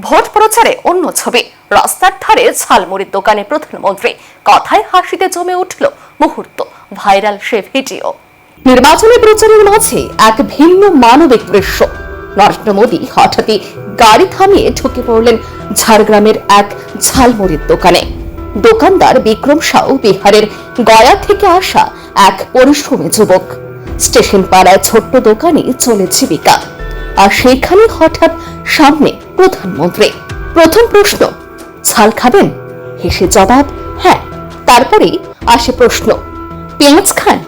Vote প্রচারে অন্য ছবি, রাস্তার ধারে ঝালমুড়ির দোকানে প্রধানমন্ত্রী, কথায় হাসিতে জমে উঠল মুহূর্ত, ভাইরাল সে ভিডিও। নির্বাচনী প্রচারের মাঝে এক ভিন্ন মানবিক দৃশ্য। নরেন্দ্র মোদী হঠাৎই গাড়ি থামিয়ে ঢুকে পড়লেন ঝাড়গ্রামের এক ঝালমুড়ির দোকানে। দোকানদার বিক্রম সাউ বিহারের গয়া থেকে আসা এক পরিশ্রমী যুবক। স্টেশন পাড়ায় ছোট্ট দোকানে চলে জীবিকা, আর সেখানে হঠাৎ সামনে প্রধানমন্ত্রী। প্রথম প্রশ্ন, ঝাল খাবেন? হেসে জবাব, হ্যাঁ। তারপরে আসে প্রশ্ন, পেঁয়াজ খান?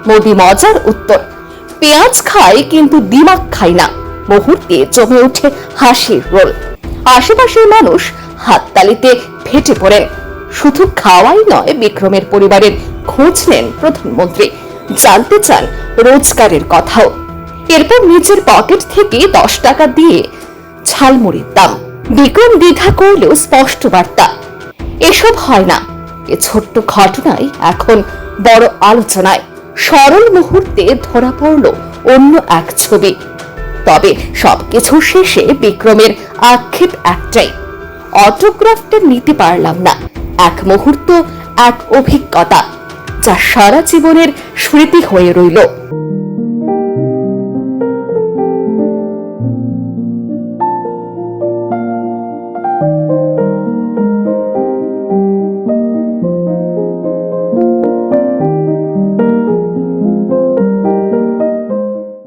মোদী মজার উত্তর, পেঁয়াজ খাই কিন্তু দিমাগ খাই না। মুহূর্তে জমে ওঠে হাসির রোল। আশেপাশের মানুষ হাততালিতে ফেটে পড়েন। শুধু খাওয়াই নয়, বিক্রমের পরিবারের খোঁজ নেন প্রধানমন্ত্রী, জানতে চান রোজগারের কথাও। এরপর নিজের পকেট থেকে 10 টাকা দিয়ে ঝালমুড়ির দাম। বিক্রম দ্বিধা করলেও স্পষ্ট বার্তা, এসব হয় না। এ ছোট্ট ঘটনাই এখন বড় আলোচনায়। সরল মুহূর্তে ধরা পড়ল অন্য এক ছবি। তবে সবকিছু শেষে বিক্রমের আক্ষেপ একটাই, অটোগ্রাফটা নিতে পারলাম না। এক মুহূর্ত, এক অভিজ্ঞতা, যা সারা জীবনের স্মৃতি হয়ে রইল।